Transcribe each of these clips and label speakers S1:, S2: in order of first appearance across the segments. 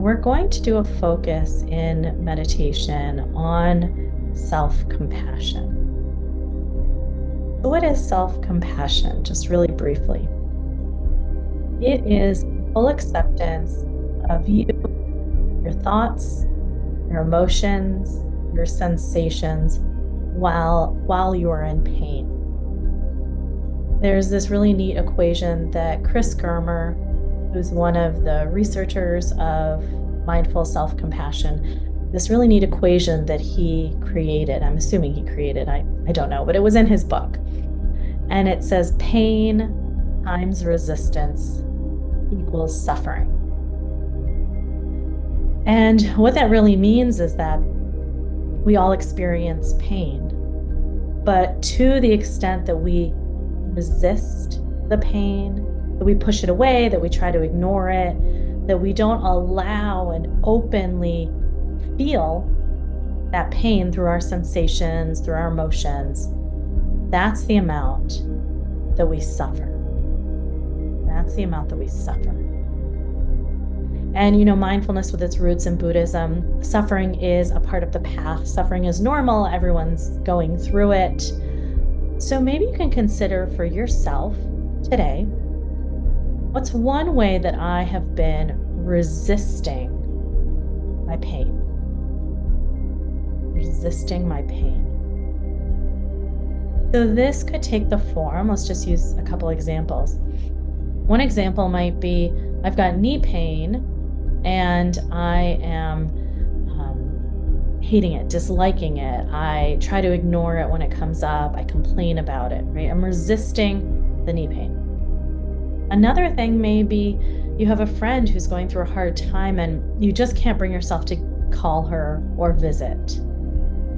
S1: We're going to do a focus in meditation on self-compassion. So what is self-compassion? Just really briefly. It is full acceptance of you, your thoughts, your emotions, your sensations while you're in pain. There's this really neat equation that Chris Germer, who's one of the researchers of mindful self-compassion, this really neat equation that he created. I'm assuming he created, I don't know, but it was in his book. And it says pain times resistance equals suffering. And what that really means is that we all experience pain, but to the extent that we resist the pain, that we push it away, that we try to ignore it, that we don't allow and openly feel that pain through our sensations, through our emotions, that's the amount that we suffer. That's the amount that we suffer. And mindfulness with its roots in Buddhism, suffering is a part of the path. Suffering is normal. Everyone's going through it. So maybe you can consider for yourself today, what's one way that I have been resisting my pain? Resisting my pain. So this could take the form, let's just use a couple examples. One example might be, I've got knee pain and I am hating it, disliking it. I try to ignore it when it comes up. I complain about it, right? I'm resisting the knee pain. Another thing may be you have a friend who's going through a hard time and you just can't bring yourself to call her or visit.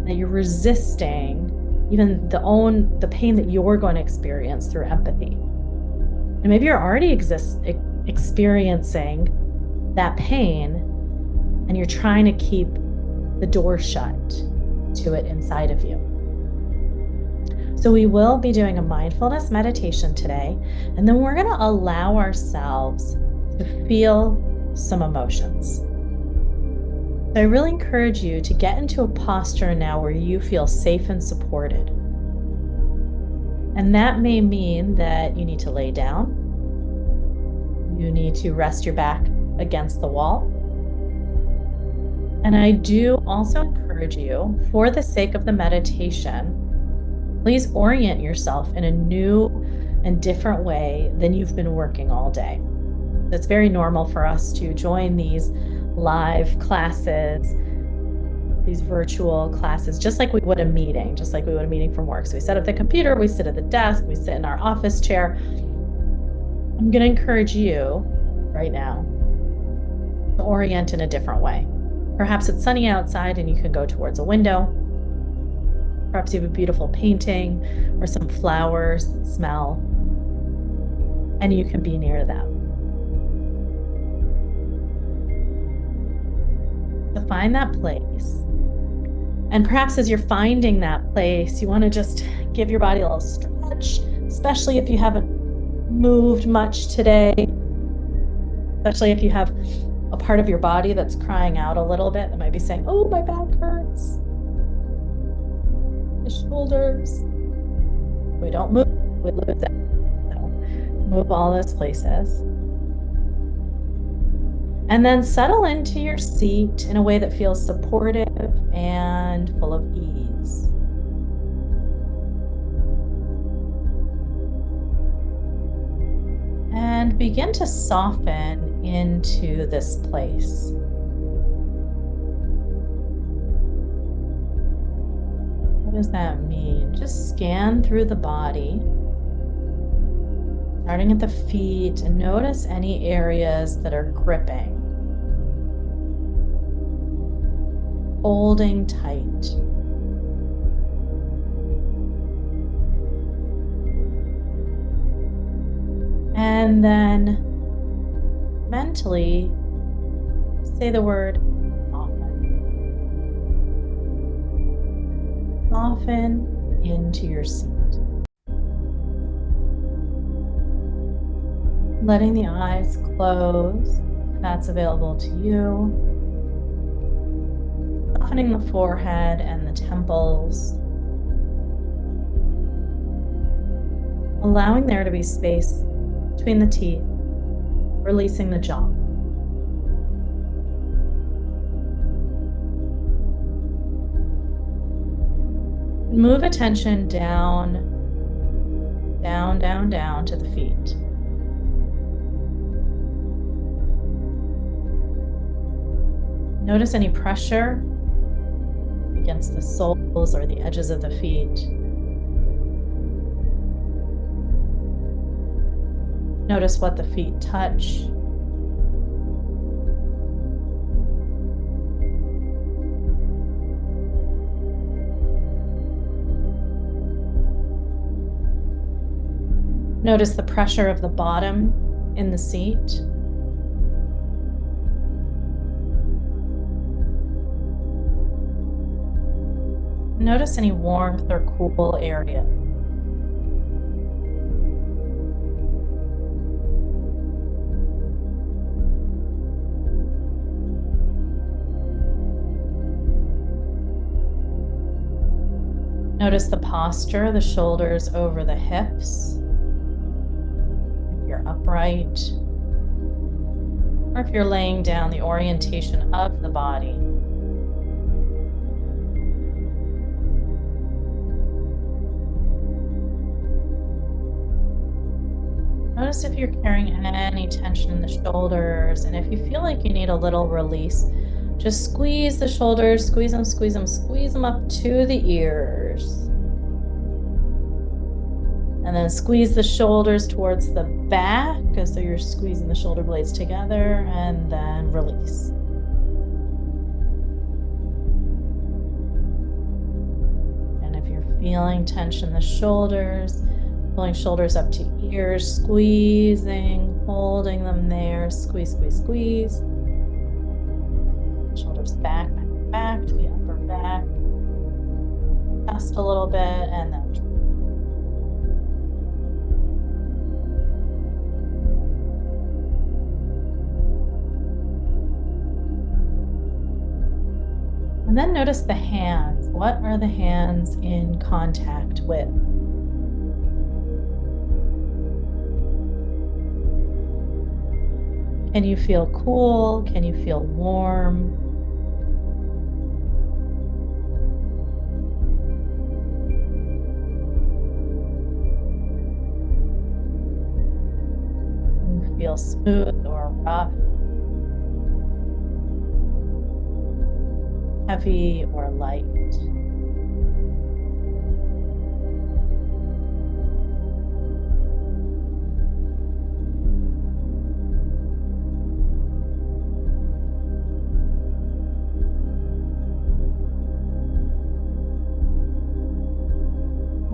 S1: That you're resisting even the pain that you're going to experience through empathy. And maybe you're already experiencing that pain and you're trying to keep the door shut to it inside of you. So we will be doing a mindfulness meditation today, and then we're going to allow ourselves to feel some emotions. So I really encourage you to get into a posture now where you feel safe and supported. And that may mean that you need to lay down. You need to rest your back against the wall. And I do also encourage you, for the sake of the meditation, please orient yourself in a new and different way than you've been working all day. It's very normal for us to join these live classes, these virtual classes, just like we would a meeting, from work. So we set up the computer, we sit at the desk, we sit in our office chair. I'm going to encourage you right now to orient in a different way. Perhaps it's sunny outside and you can go towards a window. Perhaps you have a beautiful painting or some flowers that smell, and you can be near them. To find that place. And perhaps as you're finding that place, you want to just give your body a little stretch, especially if you haven't moved much today, especially if you have a part of your body that's crying out a little bit, that might be saying, oh, my back hurts. The shoulders. We don't move, we lose it. So move all those places. And then settle into your seat in a way that feels supportive and full of ease. And begin to soften into this place. What does that mean? Just scan through the body, starting at the feet, and notice any areas that are gripping, holding tight. And then mentally say the word soften. Soften into your seat. Letting the eyes close. that's available to you. Softening the forehead and the temples. Allowing there to be space between the teeth, releasing the jaw. Move attention down, down, down, down to the feet. Notice any pressure against the soles or the edges of the feet. Notice what the feet touch. Notice the pressure of the bottom in the seat. Notice any warmth or cool area. Notice the posture, the shoulders over the hips. If you're upright, or if you're laying down, the orientation of the body. Notice if you're carrying any tension in the shoulders, and if you feel like you need a little release, just squeeze the shoulders, squeeze them, squeeze them, squeeze them up to the ears. And then squeeze the shoulders towards the back as though you're squeezing the shoulder blades together, and then release. And if you're feeling tension in the shoulders, pulling shoulders up to ears, squeezing, holding them there, squeeze, squeeze, squeeze. Shoulders back, back, back to the upper back. Just a little bit, and then. And then notice the hands. What are the hands in contact with? Can you feel cool? Can you feel warm? Can you feel smooth or rough? Heavy or light?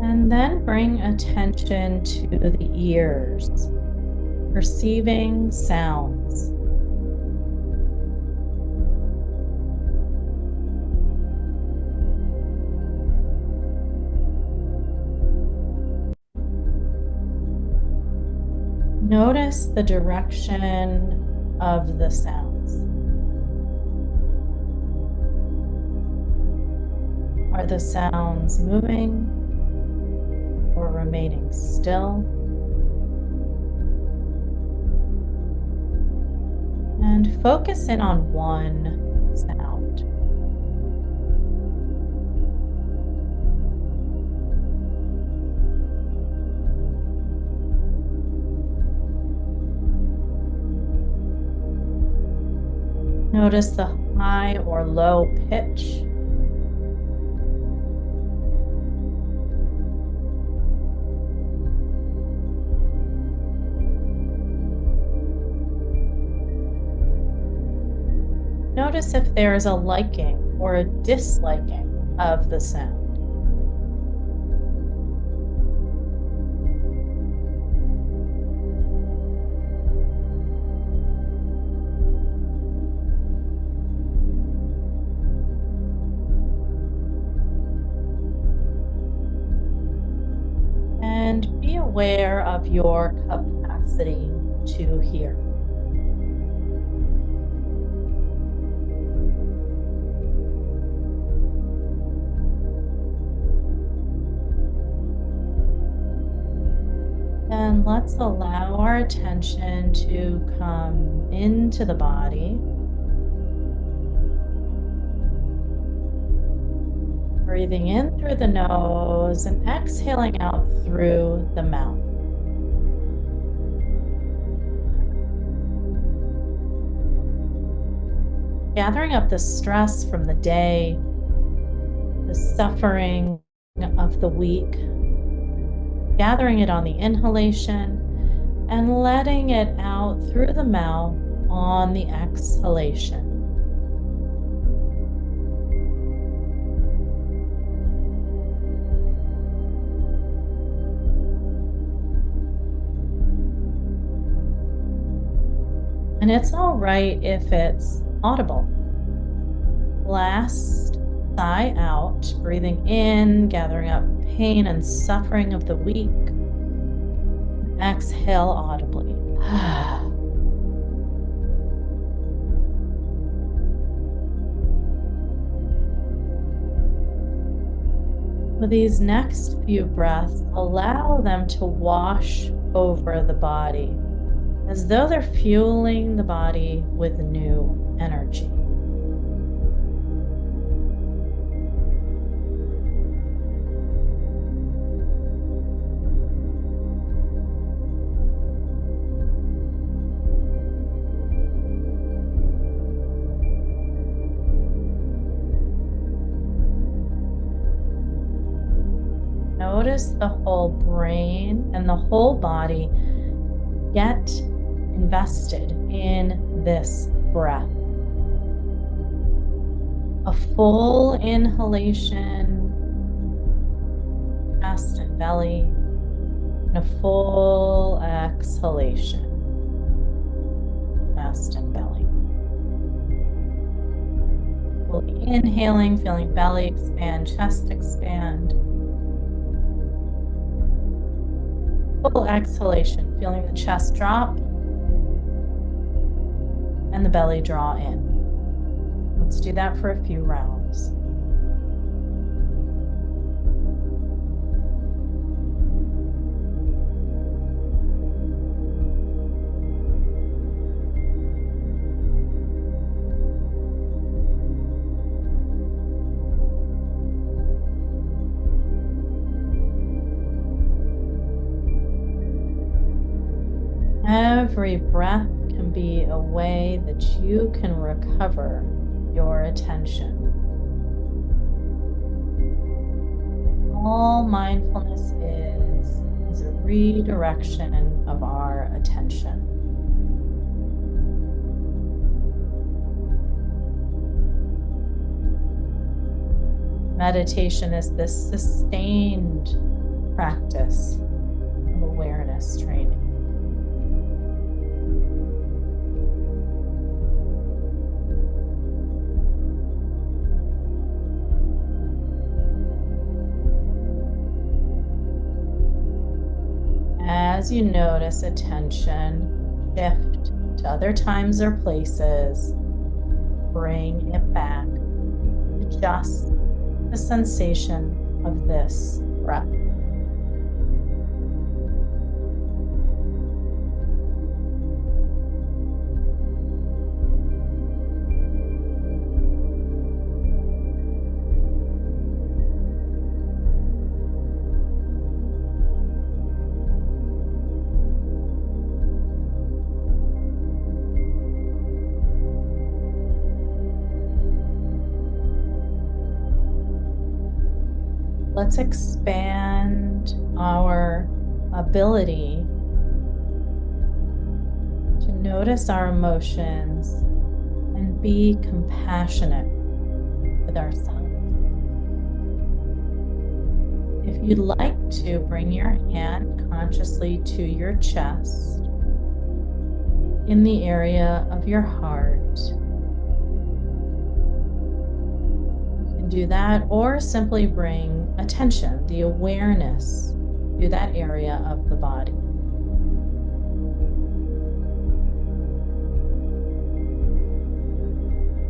S1: And then bring attention to the ears, perceiving sounds. Notice the direction of the sounds. Are the sounds moving or remaining still? And focus in on one sound. Notice the high or low pitch. Notice if there is a liking or a disliking of the sound. And be aware of your capacity to hear. let's allow our attention to come into the body. Breathing in through the nose and exhaling out through the mouth. Gathering up the stress from the day, the suffering of the week, gathering it on the inhalation and letting it out through the mouth on the exhalation. And it's all right if it's audible. Last sigh out, breathing in, gathering up pain and suffering of the week. Exhale audibly. With these next few breaths, allow them to wash over the body as though they're fueling the body with new energy. Notice the whole brain and the whole body get invested in this breath. A full inhalation, chest and belly, and a full exhalation, chest and belly. Fully inhaling, feeling belly expand, chest expand. Full exhalation, feeling the chest drop and the belly draw in. Let's do that for a few rounds. Every breath can be a way that you can recover your attention. All mindfulness is a redirection of our attention. Meditation is this sustained practice of awareness training. As you notice attention shift to other times or places, bring it back to just the sensation of this breath. Let's expand our ability to notice our emotions and be compassionate with ourselves. If you'd like to, bring your hand consciously to your chest in the area of your heart. Do that, or simply bring attention, the awareness, to that area of the body.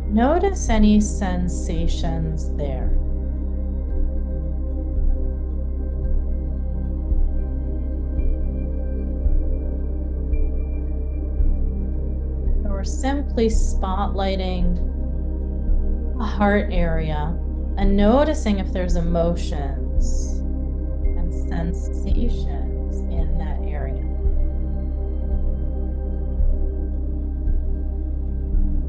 S1: Notice any sensations there. simply spotlighting the heart area and noticing if there's emotions and sensations in that area.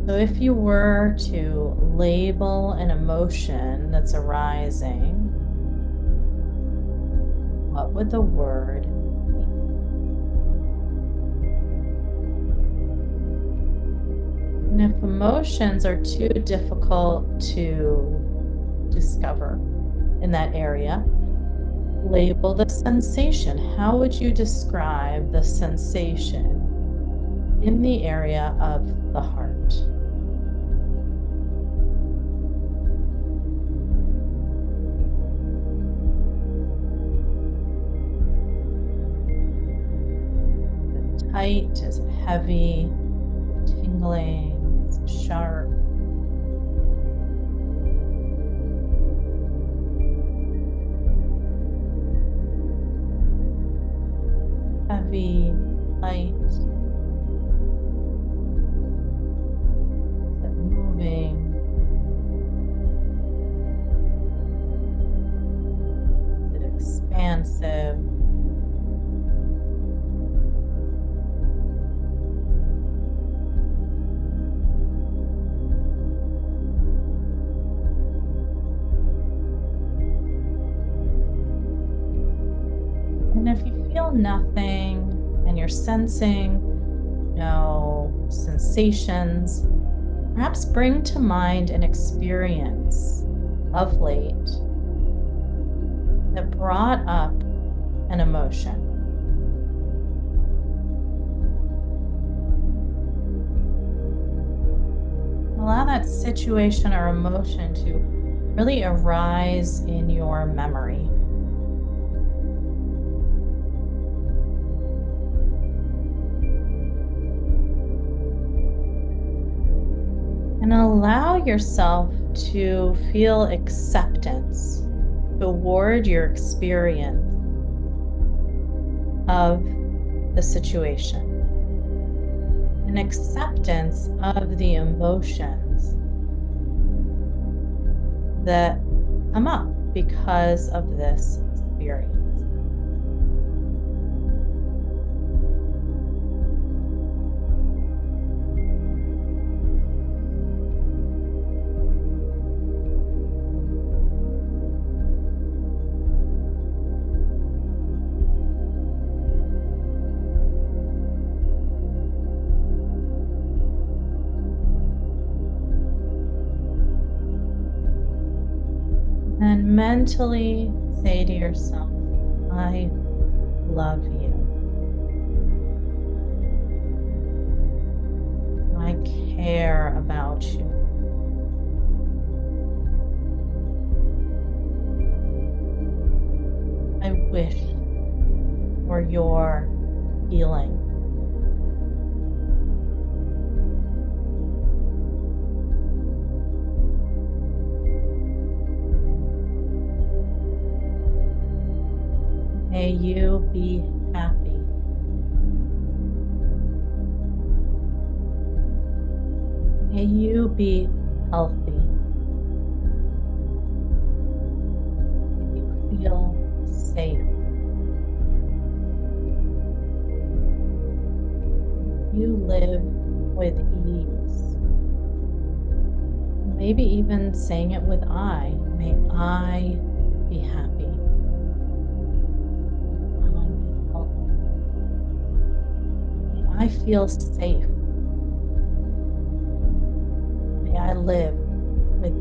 S1: So if you were to label an emotion that's arising, what would the word be? And if emotions are too difficult to discover in that area, label the sensation. How would you describe the sensation in the area of the heart? Is it tight? Is it heavy? Tingling? Is it sharp? Heavy, light? Is it moving? Is it expansive? And if you feel nothing and you're sensing no sensations, perhaps bring to mind an experience of late that brought up an emotion. Allow that situation or emotion to really arise in your memory. And allow yourself to feel acceptance toward your experience of the situation. An acceptance of the emotions that come up because of this experience. And mentally say to yourself, I love you. I care about you. I wish for your healing. May you be happy. May you be healthy. May you feel safe. You live with ease. Maybe even saying it with I. May I be happy. I feel safe. May I live with ease.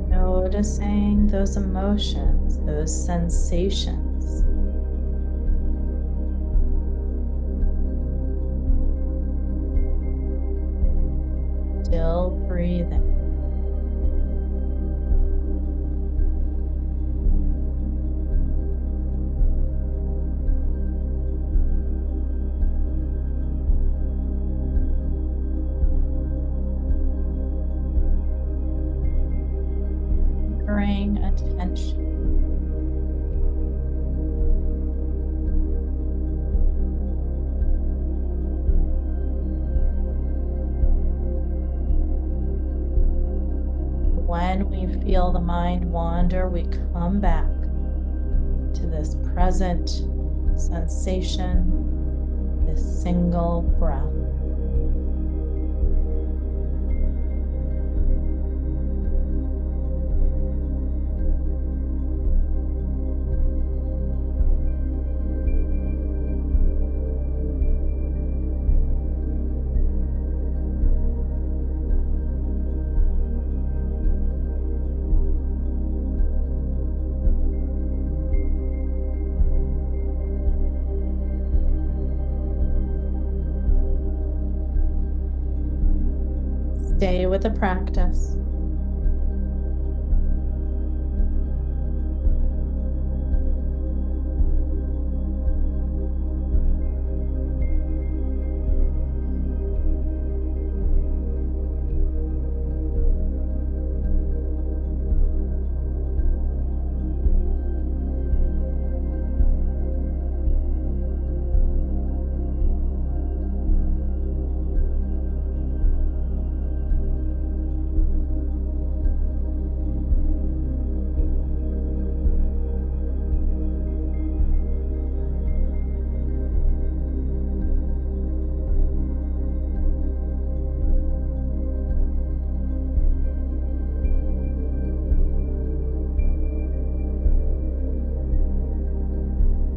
S1: Noticing those emotions, those sensations. Still breathing. bring attention when we feel the mind wander, we come back to this present sensation, this single breath. Stay with the practice.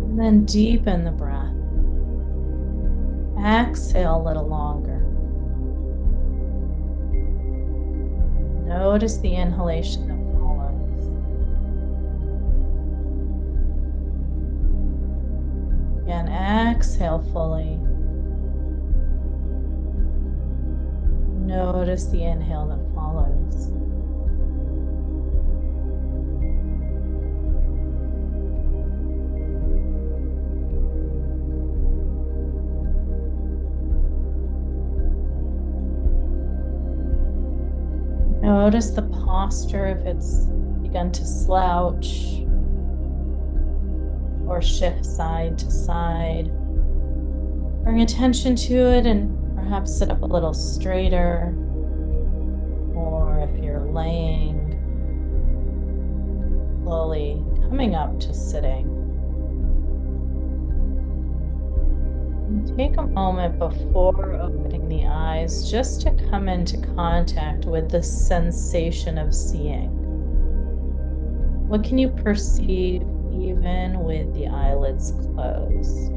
S1: And then deepen the breath. Exhale a little longer. Notice the inhalation that follows. Again, exhale fully. Notice the inhale that follows. Notice the posture, if it's begun to slouch or shift side to side. Bring attention to it and perhaps sit up a little straighter, or if you're laying, slowly coming up to sitting. And take a moment before opening the eyes just to come into contact with the sensation of seeing. What can you perceive even with the eyelids closed?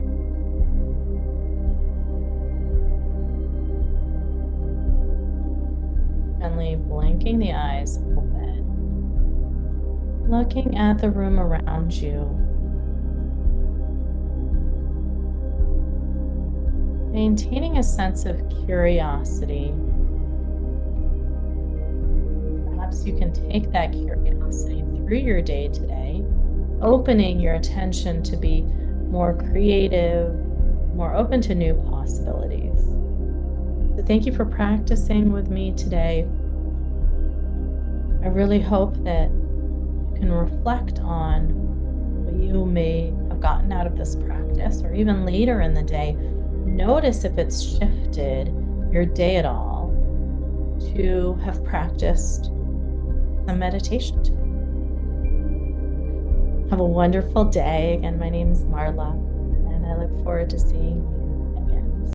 S1: Gently blinking the eyes open, looking at the room around you. Maintaining a sense of curiosity. Perhaps you can take that curiosity through your day today, opening your attention to be more creative, more open to new possibilities. So thank you for practicing with me today. I really hope that you can reflect on what you may have gotten out of this practice, or even later in the day, notice if it's shifted your day at all to have practiced some meditation today. Have a wonderful day. Again, my name is Marla, and I look forward to seeing you.